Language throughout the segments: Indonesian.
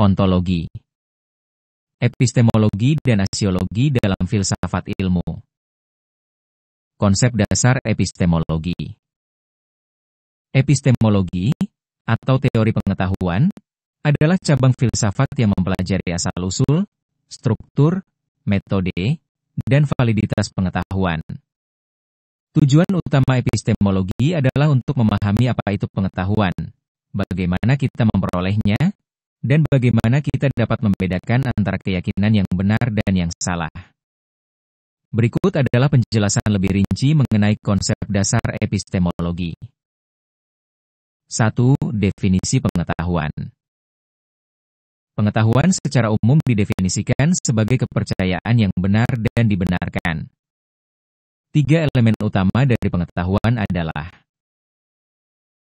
Ontologi, epistemologi dan aksiologi dalam filsafat ilmu. Konsep dasar epistemologi. Epistemologi, atau teori pengetahuan, adalah cabang filsafat yang mempelajari asal-usul, struktur, metode, dan validitas pengetahuan. Tujuan utama epistemologi adalah untuk memahami apa itu pengetahuan, bagaimana kita memperolehnya, dan bagaimana kita dapat membedakan antara keyakinan yang benar dan yang salah. Berikut adalah penjelasan lebih rinci mengenai konsep dasar epistemologi. 1. Definisi pengetahuan. Pengetahuan secara umum didefinisikan sebagai kepercayaan yang benar dan dibenarkan. 3 elemen utama dari pengetahuan adalah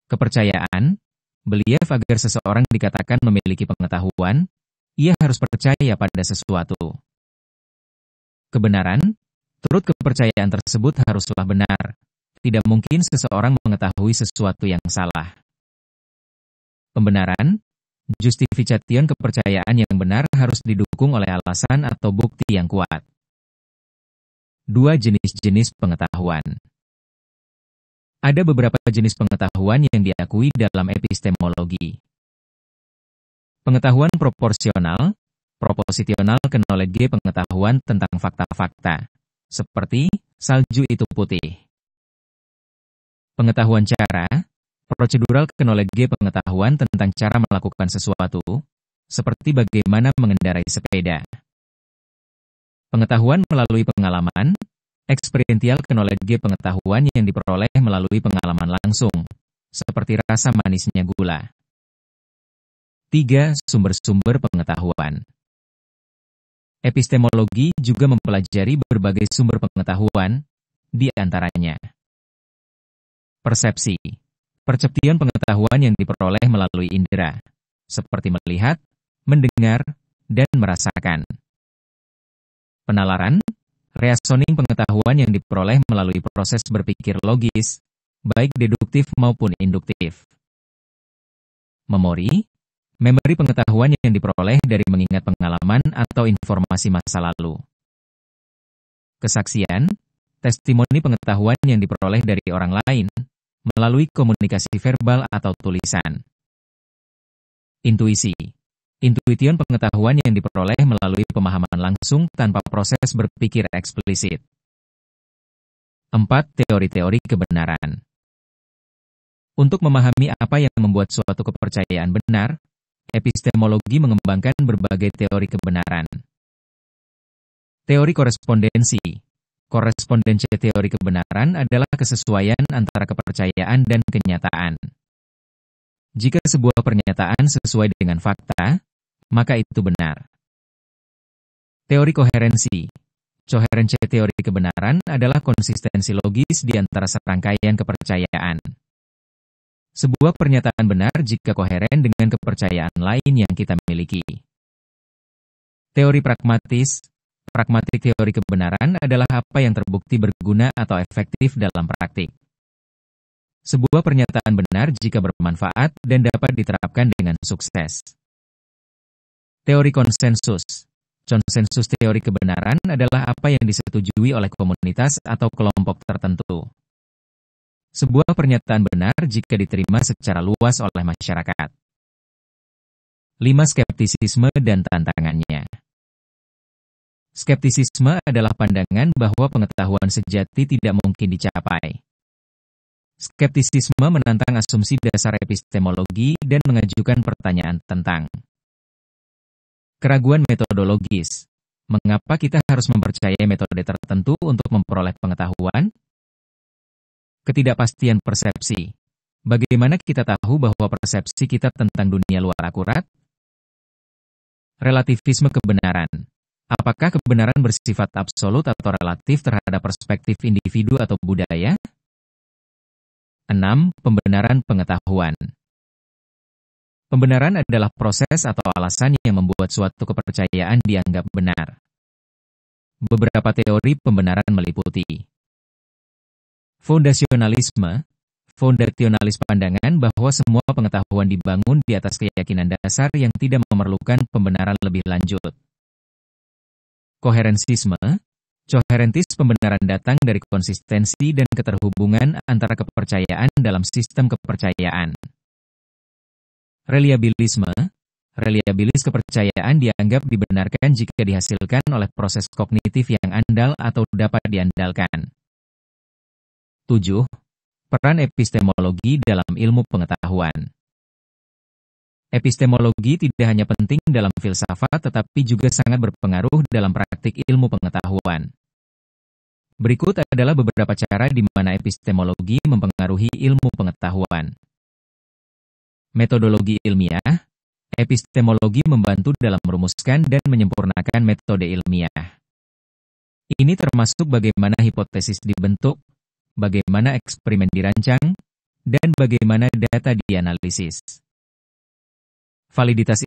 kepercayaan. Belief agar seseorang dikatakan memiliki pengetahuan, ia harus percaya pada sesuatu. Kebenaran, turut kepercayaan tersebut haruslah benar. Tidak mungkin seseorang mengetahui sesuatu yang salah. Pembenaran, justifikation kepercayaan yang benar harus didukung oleh alasan atau bukti yang kuat. 2 jenis-jenis pengetahuan. Ada beberapa jenis pengetahuan yang diakui dalam epistemologi. Pengetahuan proporsional, propositional knowledge pengetahuan tentang fakta-fakta, seperti salju itu putih. Pengetahuan cara, procedural knowledge pengetahuan tentang cara melakukan sesuatu, seperti bagaimana mengendarai sepeda. Pengetahuan melalui pengalaman, experiential knowledge pengetahuan yang diperoleh melalui pengalaman langsung, seperti rasa manisnya gula. 3. Sumber-sumber pengetahuan. Epistemologi juga mempelajari berbagai sumber pengetahuan, di antaranya persepsi, perception pengetahuan yang diperoleh melalui indera, seperti melihat, mendengar, dan merasakan. Penalaran, reasoning pengetahuan yang diperoleh melalui proses berpikir logis, baik deduktif maupun induktif. Memori, memori pengetahuan yang diperoleh dari mengingat pengalaman atau informasi masa lalu. Kesaksian, testimoni pengetahuan yang diperoleh dari orang lain, melalui komunikasi verbal atau tulisan. Intuisi, intuition pengetahuan yang diperoleh melalui pemahaman langsung tanpa proses berpikir eksplisit. 4. Teori-teori kebenaran. Untuk memahami apa yang membuat suatu kepercayaan benar, epistemologi mengembangkan berbagai teori kebenaran. Teori korespondensi. Korespondensi teori kebenaran adalah kesesuaian antara kepercayaan dan kenyataan. Jika sebuah pernyataan sesuai dengan fakta, maka itu benar. Teori koherensi. Koherensi teori kebenaran adalah konsistensi logis di antara serangkaian kepercayaan. Sebuah pernyataan benar jika koheren dengan kepercayaan lain yang kita miliki. Teori pragmatis. Pragmatik teori kebenaran adalah apa yang terbukti berguna atau efektif dalam praktik. Sebuah pernyataan benar jika bermanfaat dan dapat diterapkan dengan sukses. Teori konsensus. Konsensus teori kebenaran adalah apa yang disetujui oleh komunitas atau kelompok tertentu. Sebuah pernyataan benar jika diterima secara luas oleh masyarakat. 5. Skeptisisme dan tantangannya. Skeptisisme adalah pandangan bahwa pengetahuan sejati tidak mungkin dicapai. Skeptisisme menantang asumsi dasar epistemologi dan mengajukan pertanyaan tentang keraguan metodologis. Mengapa kita harus mempercayai metode tertentu untuk memperoleh pengetahuan? Ketidakpastian persepsi. Bagaimana kita tahu bahwa persepsi kita tentang dunia luar akurat? Relativisme kebenaran. Apakah kebenaran bersifat absolut atau relatif terhadap perspektif individu atau budaya? 6. Pembenaran pengetahuan. Pembenaran adalah proses atau alasan yang membuat suatu kepercayaan dianggap benar. Beberapa teori pembenaran meliputi fondasionalisme. Fondasionalis pandangan bahwa semua pengetahuan dibangun di atas keyakinan dasar yang tidak memerlukan pembenaran lebih lanjut. Koherensisme. Koherentis pembenaran datang dari konsistensi dan keterhubungan antara kepercayaan dalam sistem kepercayaan. Reliabilisme. Reliabilis kepercayaan dianggap dibenarkan jika dihasilkan oleh proses kognitif yang andal atau dapat diandalkan. 7. Peran epistemologi dalam ilmu pengetahuan. Epistemologi tidak hanya penting dalam filsafat tetapi juga sangat berpengaruh dalam praktik ilmu pengetahuan. Berikut adalah beberapa cara di mana epistemologi mempengaruhi ilmu pengetahuan. Metodologi ilmiah. Epistemologi membantu dalam merumuskan dan menyempurnakan metode ilmiah. Ini termasuk bagaimana hipotesis dibentuk, bagaimana eksperimen dirancang, dan bagaimana data dianalisis. Validitas